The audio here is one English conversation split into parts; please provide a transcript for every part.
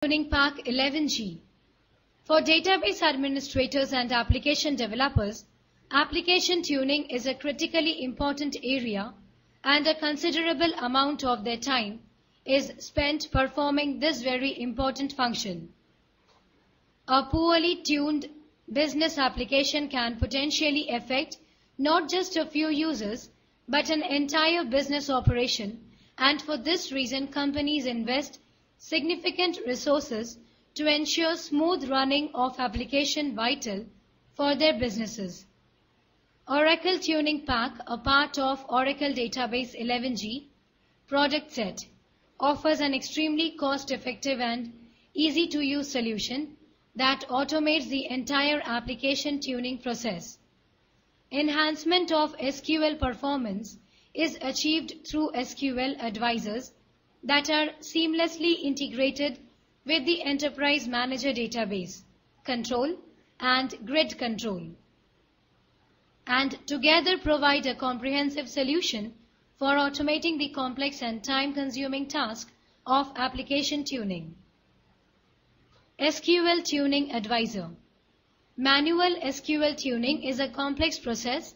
Tuning Pack 11G. For database administrators and application developers, application tuning is a critically important area, and a considerable amount of their time is spent performing this very important function. A poorly tuned business application can potentially affect not just a few users, but an entire business operation, and for this reason companies invest significant resources to ensure smooth running of application vital for their businesses. Oracle Tuning Pack, a part of Oracle Database 11G product set, offers an extremely cost-effective and easy-to-use solution that automates the entire application tuning process. Enhancement of SQL performance is achieved through SQL advisors that are seamlessly integrated with the Enterprise Manager database, control, and grid control, and together provide a comprehensive solution for automating the complex and time-consuming task of application tuning. SQL Tuning Advisor. Manual SQL tuning is a complex process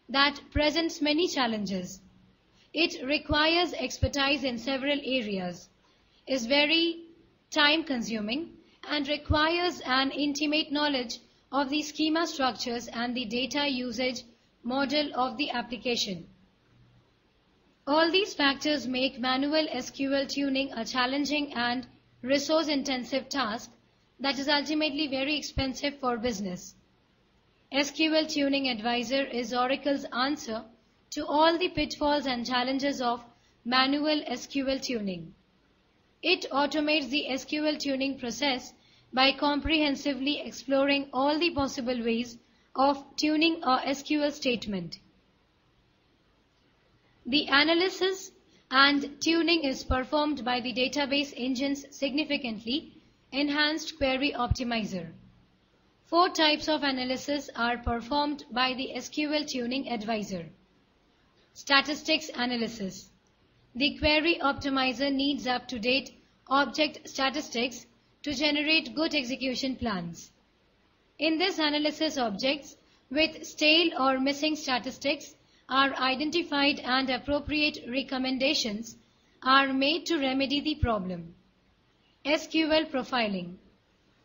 that presents many challenges. It requires expertise in several areas, is very time-consuming, and requires an intimate knowledge of the schema structures and the data usage model of the application. All these factors make manual SQL tuning a challenging and resource-intensive task that is ultimately very expensive for business. SQL Tuning Advisor is Oracle's answer to all the pitfalls and challenges of manual SQL tuning. It automates the SQL tuning process by comprehensively exploring all the possible ways of tuning a SQL statement. The analysis and tuning is performed by the database engine's significantly enhanced Query Optimizer. 4 types of analysis are performed by the SQL Tuning Advisor. Statistics analysis. The Query Optimizer needs up-to-date object statistics to generate good execution plans. In this analysis, objects with stale or missing statistics are identified and appropriate recommendations are made to remedy the problem. SQL Profiling.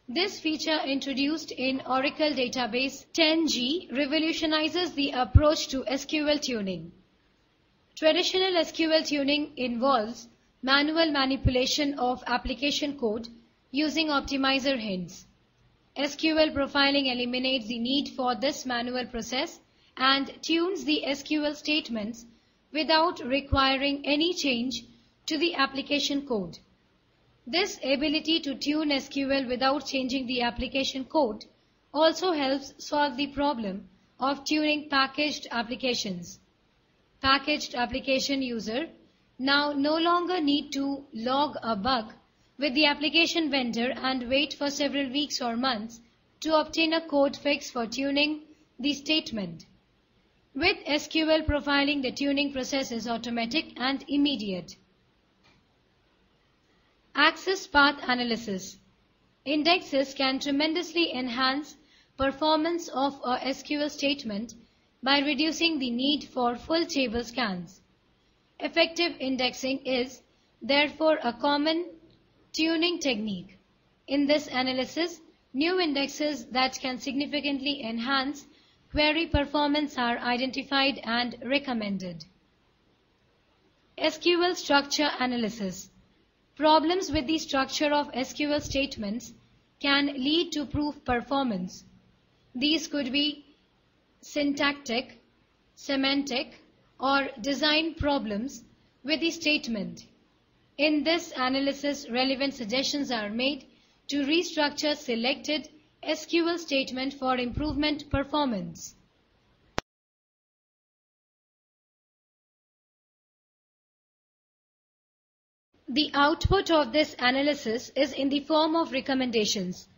This feature, introduced in Oracle Database 10G, revolutionizes the approach to SQL tuning. Traditional SQL tuning involves manual manipulation of application code using optimizer hints. SQL profiling eliminates the need for this manual process and tunes the SQL statements without requiring any change to the application code. This ability to tune SQL without changing the application code also helps solve the problem of tuning packaged applications. Packaged application user now no longer need to log a bug with the application vendor and wait for several weeks or months to obtain a code fix for tuning the statement. With SQL profiling, the tuning process is automatic and immediate. Access path analysis. Indexes can tremendously enhance performance of a SQL statement by reducing the need for full table scans. Effective indexing is, therefore, a common tuning technique. In this analysis, new indexes that can significantly enhance query performance are identified and recommended. SQL structure analysis. Problems with the structure of SQL statements can lead to poor performance. These could be syntactic, semantic, or design problems with the statement. In this analysis, relevant suggestions are made to restructure selected SQL statement for improvement performance. The output of this analysis is in the form of recommendations,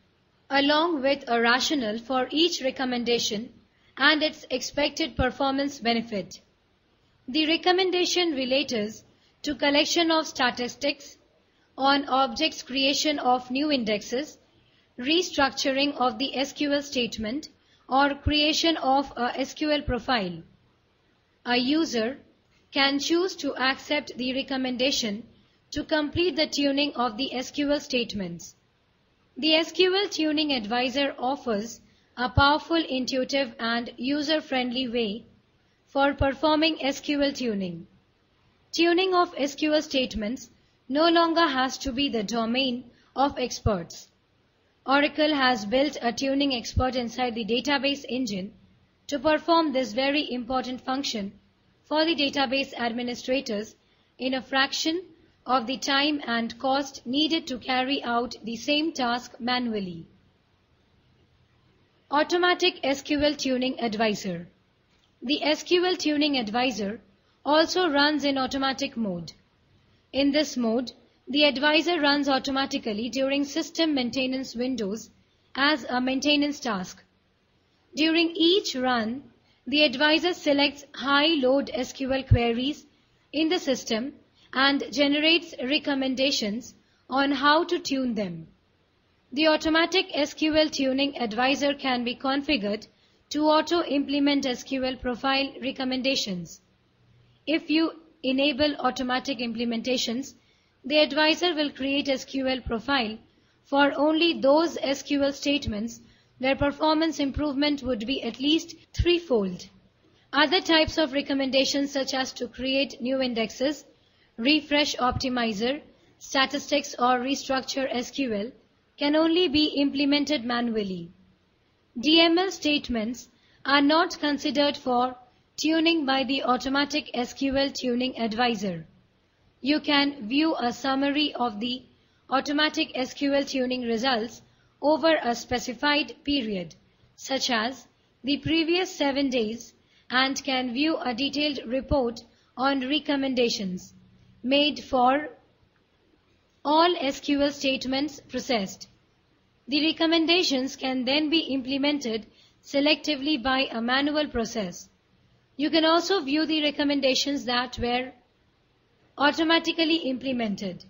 along with a rationale for each recommendation and its expected performance benefit. The recommendation relates to collection of statistics on objects creation of new indexes, restructuring of the SQL statement, or creation of a SQL profile. A user can choose to accept the recommendation to complete the tuning of the SQL statements. The SQL Tuning Advisor offers a powerful, intuitive, and user-friendly way for performing SQL tuning. Tuning of SQL statements no longer has to be the domain of experts. Oracle has built a tuning expert inside the database engine to perform this very important function for the database administrators in a fraction of the time and cost needed to carry out the same task manually. Automatic SQL Tuning Advisor. The SQL Tuning Advisor also runs in automatic mode. In this mode, the advisor runs automatically during system maintenance windows as a maintenance task. During each run, the advisor selects high-load SQL queries in the system and generates recommendations on how to tune them. The automatic SQL Tuning Advisor can be configured to auto-implement SQL profile recommendations. If you enable automatic implementations, the advisor will create SQL profile for only those SQL statements where performance improvement would be at least threefold. Other types of recommendations, such as to create new indexes, refresh optimizer, statistics, or restructure SQL, can only be implemented manually. DML statements are not considered for tuning by the automatic SQL Tuning Advisor. You can view a summary of the automatic SQL tuning results over a specified period, such as the previous 7 days, and can view a detailed report on recommendations made for all SQL statements processed. The recommendations can then be implemented selectively by a manual process. You can also view the recommendations that were automatically implemented.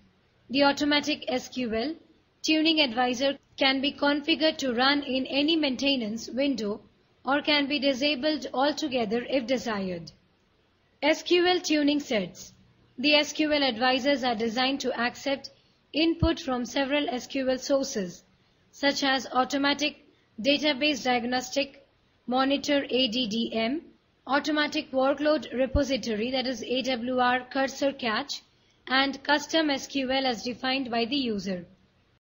The automatic SQL Tuning Advisor can be configured to run in any maintenance window or can be disabled altogether if desired. SQL Tuning Sets. The SQL advisors are designed to accept input from several SQL sources, such as Automatic Database Diagnostic Monitor ADDM, Automatic Workload Repository, that is AWR Cursor Catch, and Custom SQL as defined by the user.